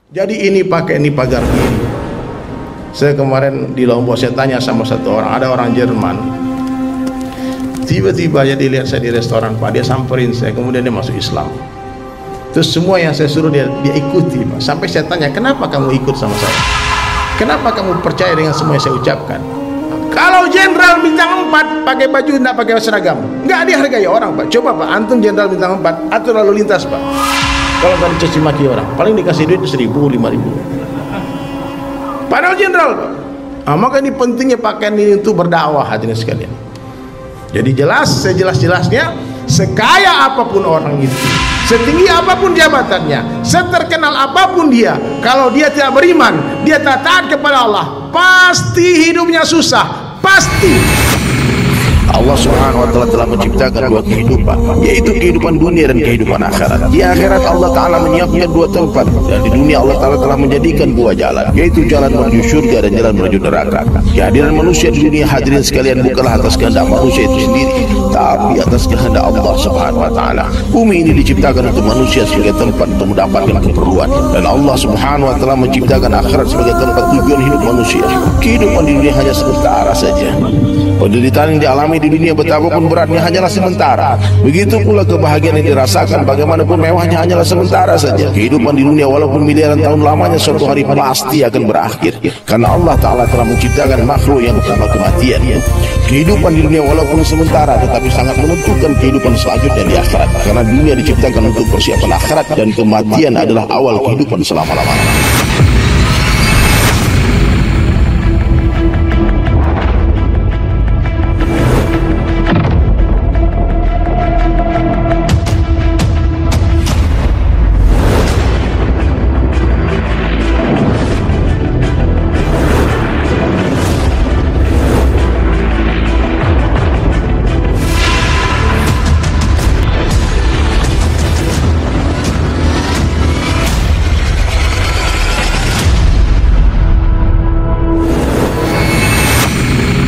Jadi ini pagar diri. Saya kemarin di Lombok, saya tanya sama satu orang, ada orang Jerman. Tiba-tiba aja dilihat saya di restoran, Pak, dia samperin saya, kemudian dia masuk Islam. Terus semua yang saya suruh dia ikuti, Pak. Sampai saya tanya, kenapa kamu ikut sama saya? Kenapa kamu percaya dengan semua yang saya ucapkan? Kalau jenderal bintang 4 pakai baju tidak pakai seragam, nggak dihargai orang, Pak. Coba, Pak, antum jenderal bintang 4 atur lalu lintas, Pak. Kalau nggak dicaci maki orang, paling dikasih duit 1.000, 5.000. Padahal jenderal, Pak. Maka ini pentingnya pakaian ini untuk berdakwah, hadirin sekalian. Jadi jelas, sejelas-jelasnya, sekaya apapun orang itu, setinggi apapun jabatannya, seterkenal apapun dia, kalau dia tidak beriman, dia tak taat kepada Allah, pasti hidupnya susah, pasti. Allah Subhanahu wa Ta'ala telah menciptakan dua kehidupan, yaitu kehidupan dunia dan kehidupan akhirat. Di akhirat Allah Ta'ala menyiapkan dua tempat, dan di dunia Allah Ta'ala telah menjadikan dua jalan, yaitu jalan menuju surga dan jalan menuju neraka. Kehadiran manusia di dunia, hadirin sekalian, bukanlah atas kehendak manusia itu sendiri, tapi atas kehendak Allah Subhanahu wa Ta'ala. Bumi ini diciptakan untuk manusia sebagai tempat untuk mendapatkan keperluan, dan Allah Subhanahu wa Ta'ala menciptakan akhirat sebagai tempat tujuan hidup manusia. Kehidupan di dunia hanya sementara saja. Penderitaan yang dialami di dunia betapapun beratnya hanyalah sementara. Begitu pula kebahagiaan yang dirasakan bagaimanapun mewahnya hanyalah sementara saja. Kehidupan di dunia walaupun miliaran tahun lamanya suatu hari pasti akan berakhir, karena Allah Ta'ala telah menciptakan makhluk yang bernama kematian. Kehidupan di dunia walaupun sementara tetapi sangat menentukan kehidupan selanjutnya di akhirat, karena dunia diciptakan untuk persiapan akhirat dan kematian adalah awal kehidupan selama-lamanya.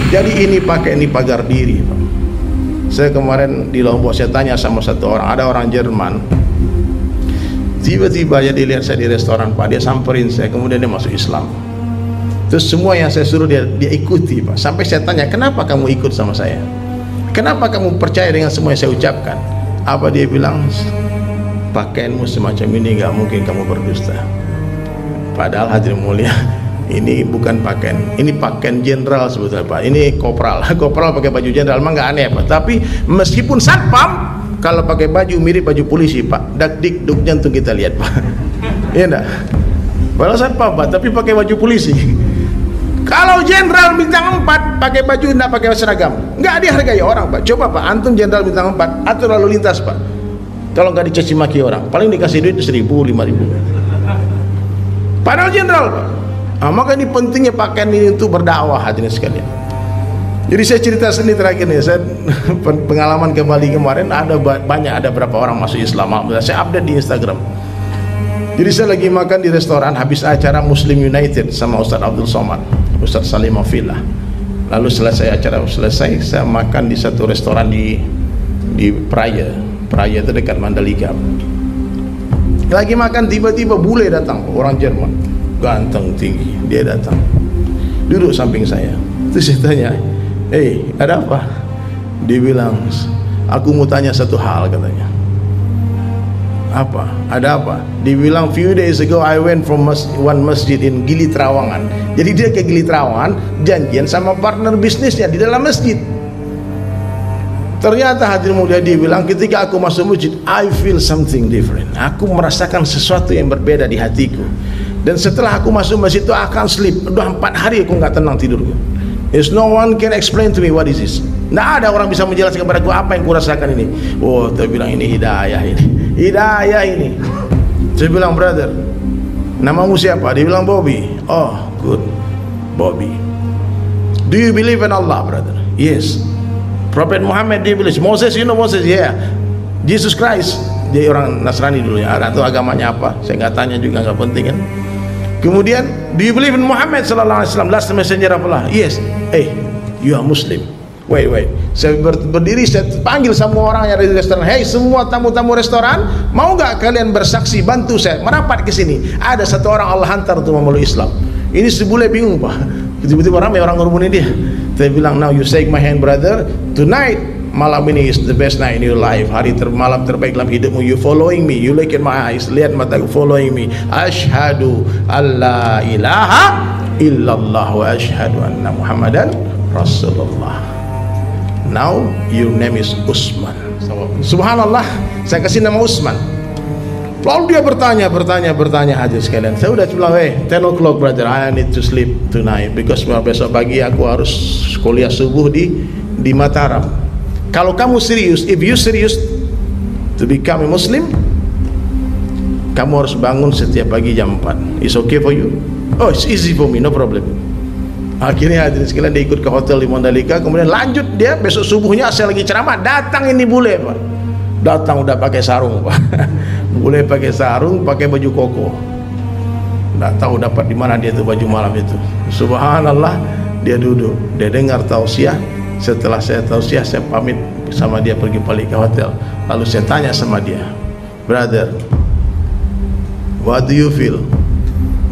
Jadi ini pagar diri, Pak. Saya kemarin di Lombok, saya tanya sama satu orang, ada orang Jerman. Tiba-tiba aja dilihat saya di restoran, Pak, dia samperin saya, kemudian dia masuk Islam. Terus semua yang saya suruh dia ikuti, Pak. Sampai saya tanya, kenapa kamu ikut sama saya? Kenapa kamu percaya dengan semua yang saya ucapkan? Apa dia bilang? Pakaianmu semacam ini nggak mungkin kamu berdusta. Padahal hadirin mulia, ini bukan pakaian, ini pakaian jenderal sebetulnya, Pak. Ini kopral, kopral pakai baju jenderal, emang nggak aneh, Pak. Tapi meskipun satpam, kalau pakai baju mirip baju polisi, Pak, dak-dik duk jantung kita lihat, Pak. Iya enggak? Padahal satpam, Pak, tapi pakai baju polisi. Kalau jenderal bintang 4 pakai baju tidak pakai seragam, nggak dihargai orang, Pak. Coba, Pak, antum jenderal bintang 4 atur lalu lintas, Pak. Kalau nggak dicaci maki orang, paling dikasih duit 1.000, 5.000. Padahal jenderal, Pak. Maka ini pentingnya pakaian ini untuk berdakwah, hadirin sekalian. Jadi saya cerita sendiri terakhir nih, saya pengalaman ke Bali kemarin, ada berapa orang masuk Islam. Saya update di Instagram. Jadi saya lagi makan di restoran habis acara Muslim United sama Ustaz Abdul Somad, Ustaz Salim Afillah. Lalu selesai acara, saya makan di satu restoran di Praia itu dekat Mandalika. Lagi makan, tiba-tiba bule datang, orang Jerman, ganteng tinggi, dia datang duduk samping saya. Terus saya tanya, ada apa? Dia bilang, aku mau tanya satu hal, katanya. Apa? Ada apa? Dia bilang, few days ago I went from one masjid in Gili Trawangan. Jadi dia ke Gili Trawangan janjian sama partner bisnisnya di dalam masjid. Ternyata hadirin mulia, dia bilang, ketika aku masuk masjid, I feel something different. Aku merasakan sesuatu yang berbeda di hatiku. Dan setelah aku masuk masjid itu akan sleep. Udah 4 hari aku nggak tenang tidurku. There's no one can explain to me what is this. Nggak ada orang bisa menjelaskan kepada aku apa yang ku rasakan ini. Oh, dia bilang ini hidayah ini. Hidayah ini. Saya bilang, brother, namamu siapa? Dia bilang Bobby. Oh, good, Bobby. Do you believe in Allah, brother? Yes. Prophet Muhammad, dia bilang Moses, you know Moses? Yeah. Jesus Christ, dia orang Nasrani dulu ya, atau agamanya apa? Saya nggak tanya juga, nggak penting kan. Kemudian, do you believe in Muhammad sallallahu alaihi wasallam, last messenger of Allah? Yes. You are Muslim. Wait. Saya berdiri, saya panggil semua orang yang ada di restoran. Hey, semua tamu-tamu restoran, mau nggak kalian bersaksi bantu saya merapat ke sini? Ada satu orang Allah hantar untuk memeluk Islam. Ini sebule bingung Pak. Tiba-tiba ramai orang ngurumunin dia. Saya bilang, now you shake my hand brother. Tonight, malam ini is the best night in your life. Malam terbaik dalam hidupmu. You following me. You look in my eyes. Lihat mataku, following me. Ashhadu alla ilaha illallah wa ashhadu anna Muhammadan Rasulullah. Now your name is Usman. Subhanallah, saya kasih nama Usman. Lalu dia bertanya hadirin sekalian. Saya udah bilang, 10 o'clock brother, I need to sleep tonight because besok pagi aku harus kuliah subuh di Mataram. Kalau kamu serius, if you serious to become a Muslim, kamu harus bangun setiap pagi jam 4. It's okay for you? Oh, it's easy for me, no problem. Akhirnya hadirin sekalian, dia ikut ke hotel di Mandalika. Kemudian lanjut dia, besok subuhnya saya lagi ceramah, datang ini bule Pak. Datang udah pakai sarung Pak. Bule pakai sarung, pakai baju koko. Nggak tahu dapat di mana dia tuh baju malam itu. Subhanallah, dia duduk, dia dengar tausiah. Setelah saya tausiah, saya pamit sama dia pergi balik ke hotel. Lalu saya tanya sama dia, brother, what do you feel?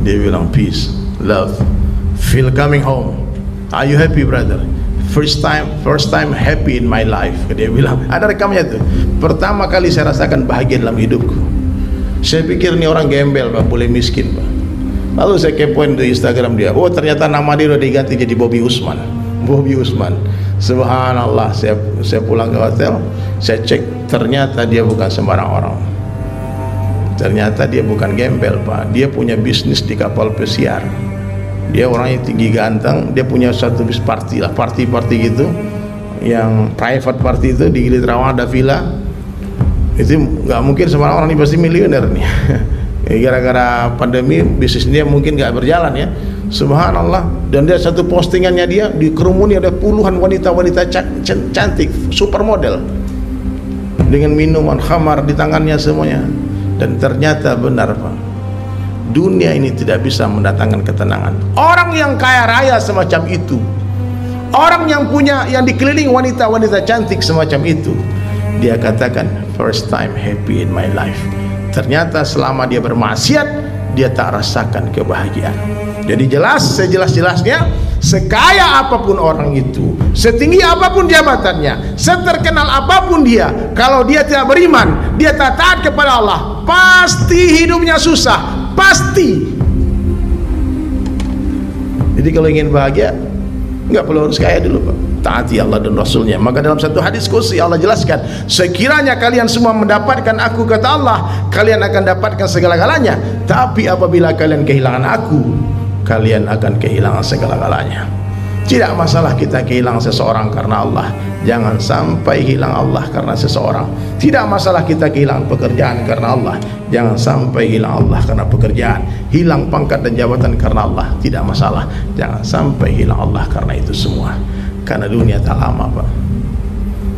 Dia bilang, peace, love, feel coming home. Are you happy brother? First time happy in my life. Dia bilang, ada rekamnya tuh. Pertama kali saya rasakan bahagia dalam hidupku. Saya pikir ini orang gembel Pak, boleh miskin Pak. Lalu saya kepoin di Instagram dia. Oh ternyata nama dia udah diganti jadi Bobby Usman. Bobby Usman. Subhanallah, saya pulang ke hotel, saya cek, ternyata dia bukan sembarang orang. Ternyata dia bukan gembel Pak. Dia punya bisnis di kapal pesiar. Dia orangnya tinggi ganteng, dia punya satu bis party lah, party gitu, yang private party itu di Gili Trawangan ada villa. Itu nggak mungkin semua orang ini pasti miliuner nih. Gara-gara pandemi bisnis dia mungkin nggak berjalan ya. Subhanallah. Dan dia satu postingannya dia di kerumuni ada puluhan wanita-wanita cantik, supermodel dengan minuman khamar di tangannya semuanya. Dan ternyata benar Pak, dunia ini tidak bisa mendatangkan ketenangan. Orang yang kaya raya semacam itu, orang yang dikelilingi wanita-wanita cantik semacam itu, dia katakan first time happy in my life. Ternyata selama dia bermaksiat, dia tak rasakan kebahagiaan. Jadi sejelas-jelasnya, sekaya apapun orang itu, setinggi apapun jabatannya, seterkenal apapun dia, kalau dia tidak beriman, dia tak taat kepada Allah, pasti hidupnya susah. Pasti. Jadi kalau ingin bahagia, nggak perlu harus kaya dulu Pak. Taati Allah dan Rasulnya. Maka dalam satu hadis qudsi Allah jelaskan, sekiranya kalian semua mendapatkan aku, kata Allah, kalian akan dapatkan segala-galanya. Tapi apabila kalian kehilangan aku, kalian akan kehilangan segala-galanya. Tidak masalah kita kehilangan seseorang karena Allah, jangan sampai hilang Allah karena seseorang. Tidak masalah kita kehilangan pekerjaan karena Allah, jangan sampai hilang Allah karena pekerjaan. Hilang pangkat dan jabatan karena Allah, tidak masalah, jangan sampai hilang Allah karena itu semua. Karena dunia tak lama Pak,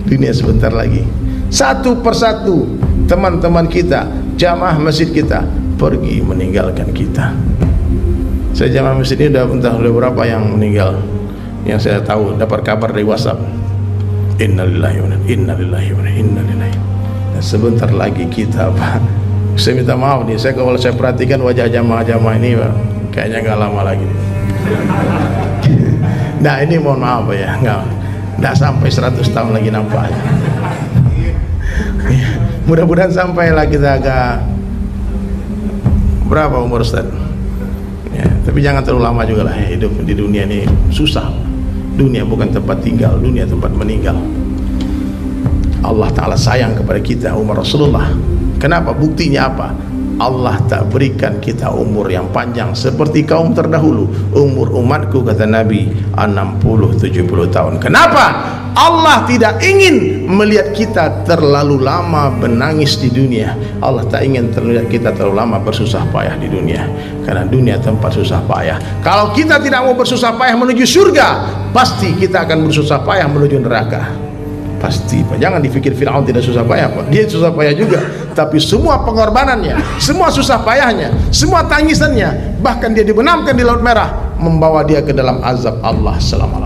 dunia sebentar lagi. Satu persatu teman-teman kita, jamaah masjid kita pergi meninggalkan kita. Saya jamaah masjid ini udah berapa yang meninggal, yang saya tahu, dapat kabar dari WhatsApp. Innalillahi wa inna ilaihi. Dan sebentar lagi kita Pak, saya minta maaf nih, kalau saya perhatikan wajah jamaah-jamaah ini Pak, kayaknya nggak lama lagi. Nah ini mohon maaf ya, nggak sampai 100 tahun lagi nampak. Mudah-mudahan sampailah kita agak berapa umur Ustaz ya, tapi jangan terlalu lama juga lah. Hidup di dunia ini susah. Dunia bukan tempat tinggal, dunia tempat meninggal. Allah Ta'ala sayang kepada kita, umat Rasulullah. Kenapa? Buktinya apa? Allah tak berikan kita umur yang panjang seperti kaum terdahulu. Umur umatku, kata Nabi, 60-70 tahun. Kenapa? Allah tidak ingin melihat kita terlalu lama menangis di dunia. Allah tak ingin melihat kita terlalu lama bersusah payah di dunia. Karena dunia tempat susah payah. Kalau kita tidak mau bersusah payah menuju surga, pasti kita akan bersusah payah menuju neraka. Pasti Pak. Jangan dipikir Fir'aun tidak susah payah Pak, dia susah payah juga. Tapi semua pengorbanannya, semua susah payahnya, semua tangisannya, bahkan dia dibenamkan di Laut Merah, membawa dia ke dalam azab Allah selama